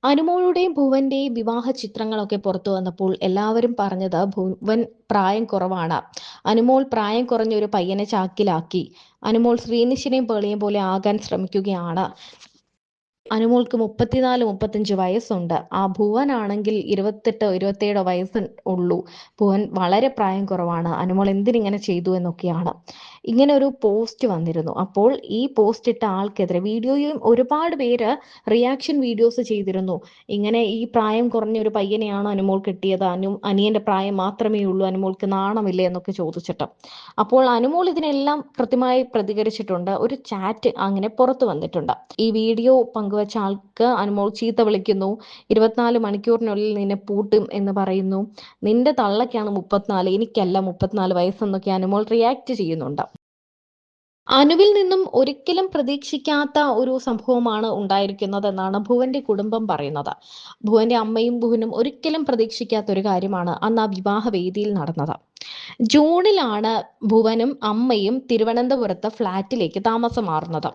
അനുമോളുടെയും ഭുവന്റെയും വിവാഹ ചിത്രങ്ങളൊക്കെ പുറത്തു വന്നപ്പോൾ എല്ലാവരും പറഞ്ഞത് ഭുവൻ പ്രായം കുറവാണ്. അനുമോൾ പ്രായം കുറഞ്ഞ ഒരു പയ്യനെ ചാക്കിലാക്കി. അനുമോൾ ശ്രീനിഷിനെയും പേളിയെയും പോലെ ആകാൻ ശ്രമിക്കുകയാണ്. അനുമോൾക്ക് 34, 35 വയസ്സുണ്ട്. ആ ഭുവനാണെങ്കിൽ 28, 27 വയസ്സ് ഉള്ളൂ. ഭുവൻ വളരെ പ്രായം കുറവാണ്. അനുമോൾ എന്തിനിങ്ങനെ ചെയ്തു എന്നൊക്കെയാണ് ഇങ്ങനെ ഒരു പോസ്റ്റ് വന്നിരുന്നു. അപ്പോൾ ഈ പോസ്റ്റ് ഇട്ട ആൾക്കെതിരെ വീഡിയോയും ഒരുപാട് പേര് റിയാക്ഷൻ വീഡിയോസ് ചെയ്തിരുന്നു. ഇങ്ങനെ ഈ പ്രായം കുറഞ്ഞ ഒരു പയ്യനെയാണ് അനുമോൾ കിട്ടിയത്, അനിയന്റെ പ്രായം മാത്രമേ ഉള്ളൂ, അനുമോൾക്ക് നാണമില്ലേ എന്നൊക്കെ ചോദിച്ചിട്ട്. അപ്പോൾ അനുമോൾ ഇതിനെല്ലാം കൃത്യമായി പ്രതികരിച്ചിട്ടുണ്ട്. ഒരു ചാറ്റ് അങ്ങനെ പുറത്തു വന്നിട്ടുണ്ട്. ഈ വീഡിയോ പങ്കുവച്ച ആൾക്ക് അനുമോൾ ചീത്ത വിളിക്കുന്നു. 24 മണിക്കൂറിനുള്ളിൽ നിന്നെ പൂട്ടും എന്ന് പറയുന്നു. നിന്റെ തള്ളയ്ക്കാണ് 34, എനിക്കല്ല 34 വയസ്സെന്നൊക്കെ അനുമോൾ റിയാക്ട് ചെയ്യുന്നുണ്ട്. അനുവിൽ നിന്നും ഒരിക്കലും പ്രതീക്ഷിക്കാത്ത ഒരു സംഭവമാണ് ഉണ്ടായിരിക്കുന്നത് എന്നാണ് ഭുവന്റെ കുടുംബം പറയുന്നത്. ഭുവന്റെ അമ്മയും ഭുവനും ഒരിക്കലും പ്രതീക്ഷിക്കാത്ത ഒരു കാര്യമാണ് അന്ന് ആ വിവാഹ വേദിയിൽ നടന്നത്. ജൂണിലാണ് ഭുവനും അമ്മയും തിരുവനന്തപുരത്ത് ഫ്ളാറ്റിലേക്ക് താമസം മാറുന്നത്.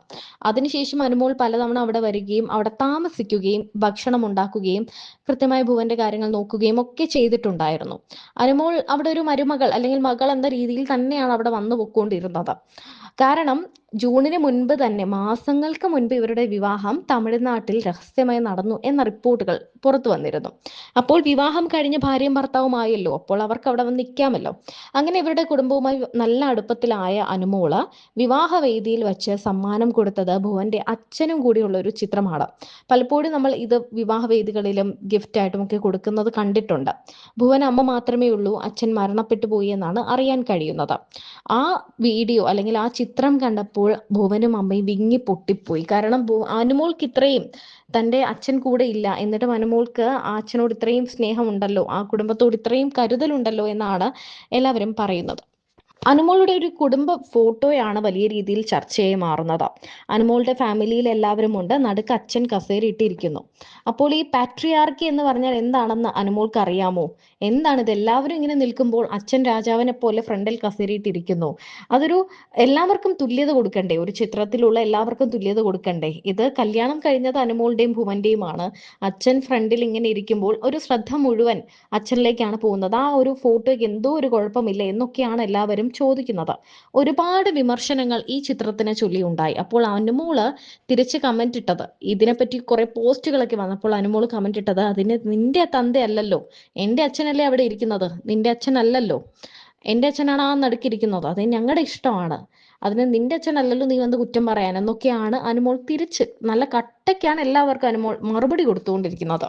അതിനുശേഷം അനുമോൾ പലതവണ അവിടെ വരികയും അവിടെ താമസിക്കുകയും ഭക്ഷണം ഉണ്ടാക്കുകയും കൃത്യമായി ഭുവന്റെ കാര്യങ്ങൾ നോക്കുകയും ഒക്കെ ചെയ്തിട്ടുണ്ടായിരുന്നു. അനുമോൾ അവിടെ ഒരു മരുമകൾ അല്ലെങ്കിൽ മകൾ എന്ന രീതിയിൽ തന്നെയാണ് അവിടെ വന്നു പൊക്കോണ്ടിരുന്നത്. കാരണം ജൂണിന് മുൻപ് തന്നെ, മാസങ്ങൾക്ക് മുൻപ് ഇവരുടെ വിവാഹം തമിഴ്നാട്ടിൽ രഹസ്യമായി നടന്നു എന്ന റിപ്പോർട്ടുകൾ പുറത്തു വന്നിരുന്നു. അപ്പോൾ വിവാഹം കഴിഞ്ഞ് ഭാര്യയും ഭർത്താവുമായല്ലോ, അപ്പോൾ അവർക്ക് അവിടെ വന്ന് നിൽക്കാമല്ലോ. അങ്ങനെ ഇവരുടെ കുടുംബവുമായി നല്ല അടുപ്പത്തിലായ അനുമോള് വിവാഹ വേദിയിൽ വെച്ച് സമ്മാനം കൊടുത്തത് ഭുവന്റെ അച്ഛനും കൂടിയുള്ള ഒരു ചിത്രമാണ്. പലപ്പോഴും നമ്മൾ ഇത് വിവാഹ വേദികളിലും ഗിഫ്റ്റ് ആയിട്ടും ഒക്കെ കൊടുക്കുന്നത് കണ്ടിട്ടുണ്ട്. ഭുവൻ അമ്മ മാത്രമേ ഉള്ളൂ, അച്ഛൻ മരണപ്പെട്ടു പോയി എന്നാണ് അറിയാൻ കഴിയുന്നത്. ആ വീഡിയോ അല്ലെങ്കിൽ ആ ചിത്രം കണ്ടപ്പോൾ ഭുവനും അമ്മയും വിങ്ങി പൊട്ടിപ്പോയി. കാരണം അനുമോൾക്ക് ഇത്രയും, തൻ്റെ അച്ഛൻ കൂടെ ഇല്ല എന്നിട്ടും അനുമോൾക്ക് ആ അച്ഛനോട് ഇത്രയും സ്നേഹമുണ്ടല്ലോ, ആ കുടുംബത്തോട് ഇത്രയും കരുതലുണ്ടല്ലോ എന്നാണ് എല്ലാവരും പറയുന്നത്. അനുമോളുടെ ഒരു കുടുംബ ഫോട്ടോയാണ് വലിയ രീതിയിൽ ചർച്ചയായി മാറുന്നത്. അനുമോളുടെ ഫാമിലിയിൽ എല്ലാവരും ഉണ്ട്, നടുക്ക് അച്ഛൻ കസേരയിട്ടിരിക്കുന്നു. അപ്പോൾ ഈ പാട്രിയാർക്കി എന്ന് പറഞ്ഞാൽ എന്താണെന്ന് അനുമോൾക്ക് അറിയാമോ? എന്താണ് ഇത്? എല്ലാവരും ഇങ്ങനെ നിൽക്കുമ്പോൾ അച്ഛൻ രാജാവിനെ പോലെ ഫ്രണ്ടിൽ കസേരയിട്ടിരിക്കുന്നു. അതൊരു, എല്ലാവർക്കും തുല്യത കൊടുക്കണ്ടേ? ഒരു ചിത്രത്തിലുള്ള എല്ലാവർക്കും തുല്യത കൊടുക്കണ്ടേ? ഇത് കല്യാണം കഴിഞ്ഞത് അനുമോളുടെയും ഭുവന്റെയുമാണ്. അച്ഛൻ ഫ്രണ്ടിൽ ഇങ്ങനെ ഇരിക്കുമ്പോൾ ഒരു ശ്രദ്ധ മുഴുവൻ അച്ഛനിലേക്കാണ് പോകുന്നത്. ആ ഒരു ഫോട്ടോയ്ക്ക് എന്തോ ഒരു കുഴപ്പമില്ല എന്നൊക്കെയാണ് എല്ലാവരും ചോദിക്കുന്നത്. ഒരുപാട് വിമർശനങ്ങൾ ഈ ചിത്രത്തിനെ ചൊല്ലി ഉണ്ടായി. അപ്പോൾ അനുമോള് തിരിച്ച് കമന്റ് ഇട്ടത്, ഇതിനെപ്പറ്റി കുറെ പോസ്റ്റുകളൊക്കെ വന്നപ്പോൾ അനുമോള് കമന്റ് ഇട്ടത്, അതിന് നിന്റെ തന്തയല്ലല്ലോ, എൻ്റെ അച്ഛനല്ലേ അവിടെ ഇരിക്കുന്നത്, നിന്റെ അച്ഛനല്ലല്ലോ, എൻ്റെ അച്ഛനാണ് ആ നടുക്കിരിക്കുന്നത്, അത് ഞങ്ങളുടെ ഇഷ്ടമാണ്, അതിന് നിന്റെ അച്ഛനല്ലല്ലോ നീ വന്ന് കുറ്റം പറയാൻ എന്നൊക്കെയാണ് അനുമോൾ തിരിച്ച് നല്ല കട്ടയ്ക്കാണ് എല്ലാവർക്കും അനുമോൾ മറുപടി കൊടുത്തുകൊണ്ടിരിക്കുന്നത്.